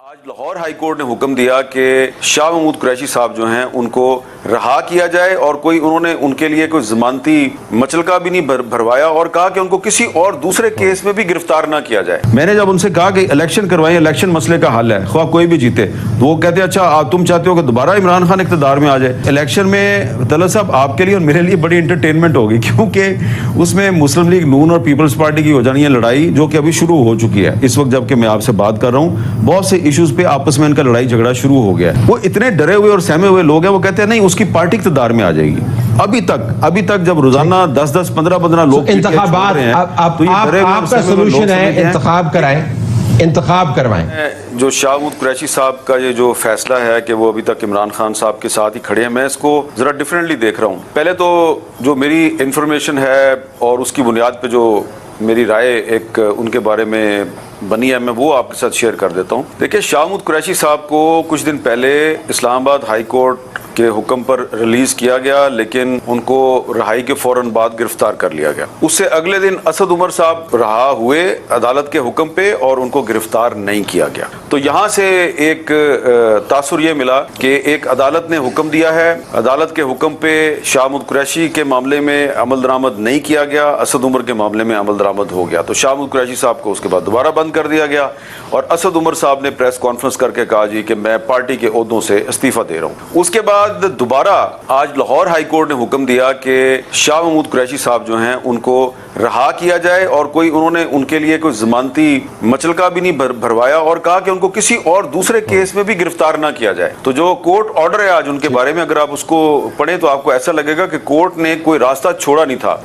آج Lahore high court نے حکم دیا کہ شاہ محمود قریشی صاحب جو ہیں ان کو رہا کیا جائے اور انہوں نے ان کے لیے کوئی ضمانتی مچلکا بھی نہیں بھروایا اور کہا کہ ان کو کسی اور دوسرے کیس میں بھی گرفتار نہ کیا جائے۔ میں نے جب ان سے کہا کہ الیکشن کروائیں، الیکشن مسئلے کا حل ہے، خواہ کوئی بھی جیتے، تو وہ کہتے ہیں اچھا تم چاہتے ہو کہ دوبارہ عمران خان اقتدار میں آ جائے۔ الیکشن میں طلعت صاحب آپ کے لیے اور میرے لیے بڑی انٹرٹینمنٹ ہوگی، کیونکہ اس میں مسلم لیگ نون اور پیپلز پارٹی کی ہو جانی ہے لڑائی، جو کہ ابھی شروع ہو چکی ہے اس وقت جب کہ میں آپ سے بات کر رہا ہوں۔ بہت سے ایشوز پہ آپس میں ان کا لڑائی جھگڑا شروع ہو گیا ہے۔ وہ اتنے ڈرے ہوئے اور سہمے ہوئے لوگ ہیں، وہ کہتے ہیں نہیں اس کی پارٹی اقتدار میں آ جائے گی۔ ابھی تک جب روزانہ 10 15 لوگ انتخابات، آپ کا سولوشن ہے انتخاب کروائیں۔ جو شاہ محمود قریشی صاحب کا یہ جو فیصلہ ہے کہ وہ ابھی تک عمران خان صاحب کے ساتھ ہی کھڑے ہیں، میں اس کو ذرا ڈیفرنٹلی دیکھ رہا ہوں۔ پہلے تو جو میری انفارمیشن ہے اور اس کی بنیاد پہ جو میری رائے ایک ان کے بارے میں بنی ہے، میں وہ آپ کے ساتھ شیئر کر دیتا ہوں۔ دیکھیں، شاہ محمود قریشی صاحب کو کچھ دن پہلے اسلام آباد ہائی کورٹ کے حکم پر ریلیز کیا گیا، لیکن ان کو رہائی کے فوراً بعد گرفتار کر لیا گیا۔ اس سے اگلے دن اسد عمر صاحب رہا ہوئے عدالت کے حکم پہ اور ان کو گرفتار نہیں کیا گیا۔ تو یہاں سے ایک تاثر یہ ملا کہ ایک عدالت نے حکم دیا ہے، عدالت کے حکم پہ شاہ محمود قریشی کے معاملے میں عمل درآمد نہیں کیا گیا، اسد عمر کے معاملے میں عمل درآمد ہو گیا۔ تو شاہ محمود قریشی صاحب کو اس کے بعد دوبارہ بند کر دیا گیا اور اسد عمر صاحب نے پریس کانفرنس کر کے کہا جی کہ میں پارٹی کے عہدوں سے استعفیٰ دے رہا ہوں۔ اس کے بعد دوبارہ آج لاہور ہائی کورٹ نے حکم دیا کہ شاہ محمود قریشی صاحب جو ہیں ان کو رہا کیا جائے اور انہوں نے ان کے لیے کوئی ضمانتی مچلکا بھی نہیں بھروایا اور کہا کہ ان کو کسی اور دوسرے کیس میں بھی گرفتار نہ کیا جائے۔ تو جو کورٹ آرڈر ہے آج ان کے بارے میں، اگر آپ اس کو پڑھیں تو آپ کو ایسا لگے گا کہ کورٹ نے کوئی راستہ چھوڑا نہیں تھا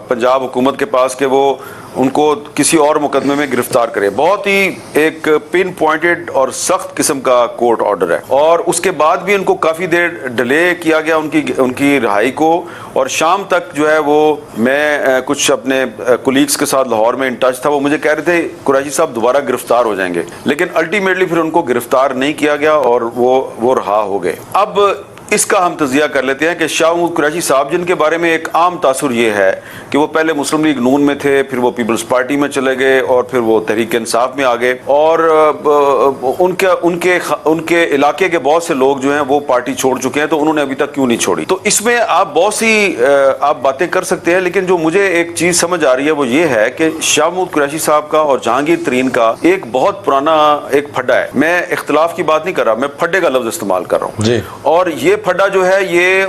پنجاب حکومت کے پاس کہ وہ ان کو کسی اور مقدمے میں گرفتار کرے۔ بہت ہی ایک پن پوائنٹڈ اور سخت قسم کا کورٹ آرڈر ہے، اور اس کے بعد بھی ان کو کافی دیر ڈیلے کیا گیا ان کی رہائی کو، اور شام تک جو ہے وہ میں کچھ اپنے کولیگز کے ساتھ لاہور میں ان ٹچ تھا، وہ مجھے کہہ رہے تھے قریشی صاحب دوبارہ گرفتار ہو جائیں گے، لیکن الٹیمیٹلی پھر ان کو گرفتار نہیں کیا گیا اور وہ رہا ہو گئے۔ اب اس کا ہم تجزیہ کر لیتے ہیں کہ شاہ محمود قریشی صاحب جن کے بارے میں ایک عام تاثر یہ ہے کہ وہ پہلے مسلم لیگ نون میں تھے، پھر وہ پیپلز پارٹی میں چلے گئے اور پھر وہ تحریک انصاف میں آ گئے، اور ان کے علاقے کے بہت سے لوگ جو ہیں وہ پارٹی چھوڑ چکے ہیں، تو انہوں نے ابھی تک کیوں نہیں چھوڑی؟ تو اس میں آپ بہت سی آپ باتیں کر سکتے ہیں، لیکن جو مجھے ایک چیز سمجھ آ رہی ہے وہ یہ ہے کہ شاہ محمود قریشی صاحب کا اور جہانگیر ترین کا ایک بہت پرانا ایک پھڈا ہے۔ میں اختلاف کی بات نہیں کر رہا، میں پھڈے کا لفظ استعمال کر رہا ہوں جی۔ اور یہ پھڈا جو ہے یہ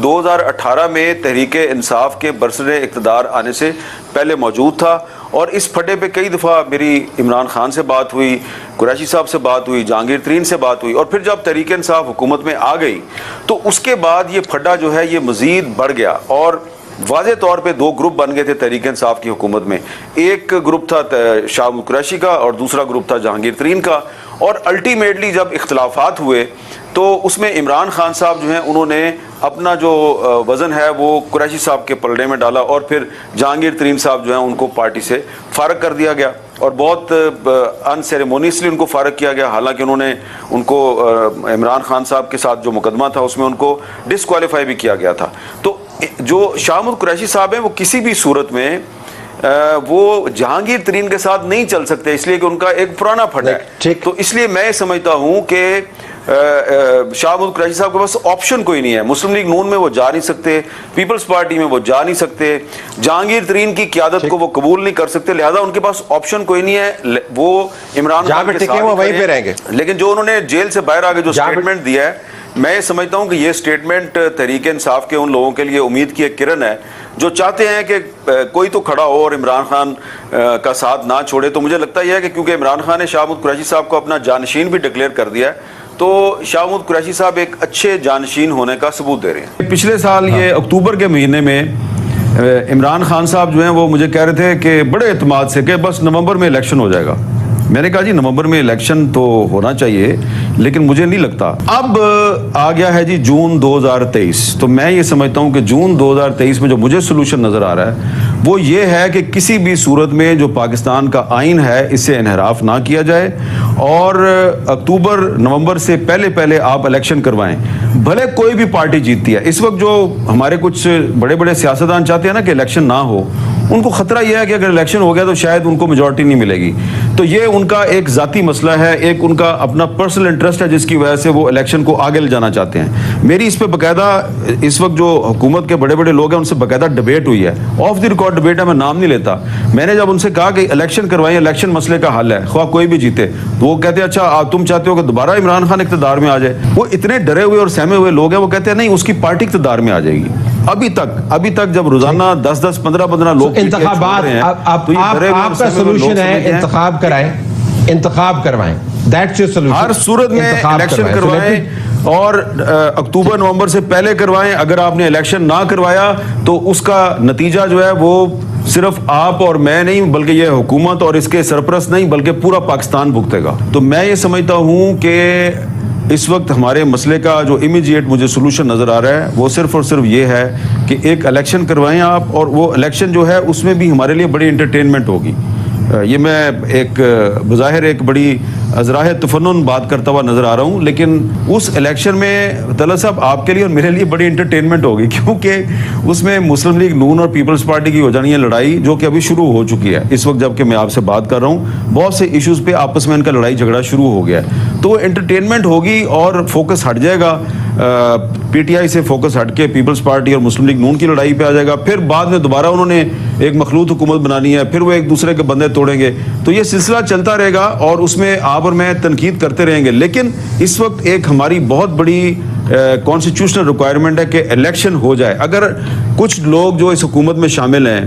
2018 میں تحریک انصاف کے برسر اقتدار آنے سے پہلے موجود تھا، اور اس پھڈے پہ کئی دفعہ میری عمران خان سے بات ہوئی، قریشی صاحب سے بات ہوئی، جہانگیر ترین سے بات ہوئی، اور پھر جب تحریک انصاف حکومت میں آ گئی تو اس کے بعد یہ پھڈا جو ہے یہ مزید بڑھ گیا، اور واضح طور پہ دو گروپ بن گئے تھے تحریک انصاف کی حکومت میں۔ ایک گروپ تھا شاہ محمود قریشی کا اور دوسرا گروپ تھا جہانگیر ترین کا، اور الٹیمیٹلی جب اختلافات ہوئے تو اس میں عمران خان صاحب جو ہیں انہوں نے اپنا جو وزن ہے وہ قریشی صاحب کے پلڑے میں ڈالا، اور پھر جہانگیر ترین صاحب جو ہیں ان کو پارٹی سے فارغ کر دیا گیا، اور بہت ان سیریمونیسلی ان کو فارغ کیا گیا، حالانکہ انہوں نے ان کو عمران خان صاحب کے ساتھ جو مقدمہ تھا اس میں ان کو ڈسکوالیفائی بھی کیا گیا تھا۔ تو جو شاہ محمود قریشی صاحب ہیں وہ کسی بھی صورت میں وہ جہانگیر ترین کے ساتھ نہیں چل سکتے، اس لیے کہ ان کا ایک پرانا پھڈا ہے۔ تو اس لیے میں سمجھتا ہوں کہ شاہ محمود قریشی صاحب کے پاس آپشن کوئی نہیں ہے، مسلم لیگ نون میں وہ جا نہیں سکتے، پیپلز پارٹی میں وہ جا نہیں سکتے، جہانگیر ترین کی قیادت کو وہ قبول نہیں کر سکتے، لہذا ان کے پاس آپشن کوئی نہیں ہے، وہ عمران خان کے ساتھ وہیں پہ رہیں گے۔ لیکن جو انہوں نے جیل سے باہر آگے جو سٹیٹمنٹ دیا ہے، میں یہ سمجھتا ہوں کہ یہ سٹیٹمنٹ تحریک انصاف کے ان لوگوں کے لیے امید کی ایک کرن ہے جو چاہتے ہیں کہ کوئی تو کھڑا ہو اور عمران خان کا ساتھ نہ چھوڑے۔ تو مجھے لگتا یہ ہے کہ کیونکہ عمران خان نے شاہ محمود قریشی صاحب کو اپنا جانشین بھی ڈکلیئر کر دیا ہے، تو شاہ محمود قریشی صاحب ایک اچھے جانشین ہونے کا ثبوت دے رہے ہیں۔ پچھلے سال یہ اکتوبر کے مہینے میں عمران خان صاحب جو ہیں وہ مجھے کہہ رہے تھے کہ بڑے اعتماد سے کہ بس نومبر میں الیکشن ہو جائے گا۔ میں نے کہا جی نومبر میں الیکشن تو ہونا چاہیے، لیکن مجھے نہیں لگتا۔ اب آ گیا ہے جی جون 2023، تو میں یہ سمجھتا ہوں کہ جون 2023 میں جو مجھے سلوشن نظر آ رہا ہے وہ یہ ہے کہ کسی بھی صورت میں جو پاکستان کا آئین ہے اس سے انحراف نہ کیا جائے، اور اکتوبر نومبر سے پہلے آپ الیکشن کروائیں، بھلے کوئی بھی پارٹی جیتتی ہے۔ اس وقت جو ہمارے کچھ بڑے سیاستدان چاہتے ہیں نا کہ الیکشن نہ ہو، ان کو خطرہ یہ ہے کہ اگر الیکشن ہو گیا تو شاید ان کو میجورٹی نہیں ملے گی. تو یہ ان کا ایک ذاتی مسئلہ ہے, ایک ان کا اپنا پرسنل انٹرسٹ ہے جس کی وجہ سے وہ الیکشن کو آگے لے جانا چاہتے ہیں. میری اس پہ باقاعدہ اس وقت جو حکومت کے بڑے بڑے لوگ ہیں ان سے باقاعدہ ڈبیٹ ہوئی ہے, آف دی ریکارڈ ڈبیٹ ہے, میں نام نہیں لیتا. میں نے جب ان سے کہا کہ الیکشن کروائیں, الیکشن مسئلے کا حل ہے, خواہ کوئی بھی جیتے, تو وہ کہتے ہیں اچھا تم چاہتے ہو کہ دوبارہ عمران خان اقتدار میں آ جائے. وہ اتنے ڈرے ہوئے اور سہمے ہوئے لوگ ہیں, وہ کہتے ہیں نہیں اس کی پارٹی اقتدار میں آ جائے گی. ابھی تک جب روزانہ 10 15 لوگ انتخابات, آپ کا سولوشن ہے انتخاب کروائیں, دیٹس یور سولوشن. ہر صورت میں الیکشن کروائیں اور اکتوبر نومبر سے پہلے کروائیں. اگر آپ نے الیکشن نہ کروایا تو اس کا نتیجہ جو ہے وہ صرف آپ اور میں نہیں بلکہ یہ حکومت اور اس کے سرپرست نہیں بلکہ پورا پاکستان بھگتے گا. تو میں یہ سمجھتا ہوں کہ اس وقت ہمارے مسئلے کا جو امیجیٹ مجھے سولوشن نظر آ رہا ہے وہ صرف اور صرف یہ ہے کہ ایک الیکشن کروائیں آپ, اور وہ الیکشن جو ہے اس میں بھی ہمارے لیے بڑی انٹرٹینمنٹ ہوگی. یہ میں ایک بظاہر ایک بڑی ازراہ تفنن بات کرتا ہوا نظر آ رہا ہوں, لیکن اس الیکشن میں طلعت صاحب آپ کے لیے اور میرے لیے بڑی انٹرٹینمنٹ ہوگی, کیونکہ اس میں مسلم لیگ نون اور پیپلز پارٹی کی ہو جانی ہے لڑائی, جو کہ ابھی شروع ہو چکی ہے. اس وقت جب کہ میں آپ سے بات کر رہا ہوں بہت سے ایشوز پہ آپس میں ان کا لڑائی جھگڑا شروع ہو گیا ہے. تو وہ انٹرٹینمنٹ ہوگی اور فوکس ہٹ جائے گا, پی ٹی آئی سے فوکس ہٹ کے پیپلز پارٹی اور مسلم لیگ نون کی لڑائی پہ آ جائے گا. پھر بعد میں دوبارہ انہوں نے ایک مخلوط حکومت بنانی ہے, پھر وہ ایک دوسرے کے بندے توڑیں گے. تو یہ سلسلہ چلتا رہے گا اور اس میں آپ اور میں تنقید کرتے رہیں گے. لیکن اس وقت ایک ہماری بہت بڑی کانسٹیٹیوشنل ریکوائرمنٹ ہے کہ الیکشن ہو جائے. اگر کچھ لوگ جو اس حکومت میں شامل ہیں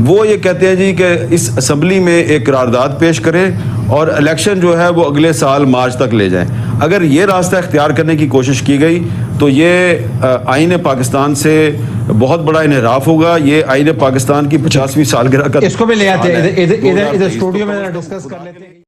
وہ یہ کہتے ہیں جی کہ اس اسمبلی میں ایک قرارداد پیش کریں اور الیکشن جو ہے وہ اگلے سال مارچ تک لے جائیں, اگر یہ راستہ اختیار کرنے کی کوشش کی گئی تو یہ آئین پاکستان سے بہت بڑا انحراف ہوگا. یہ آئین پاکستان کی 50ویں سالگرہ کا اس کو بھی لے آتے ہیں ادھر اسٹوڈیو میں ڈسکس کر لیتے ہیں.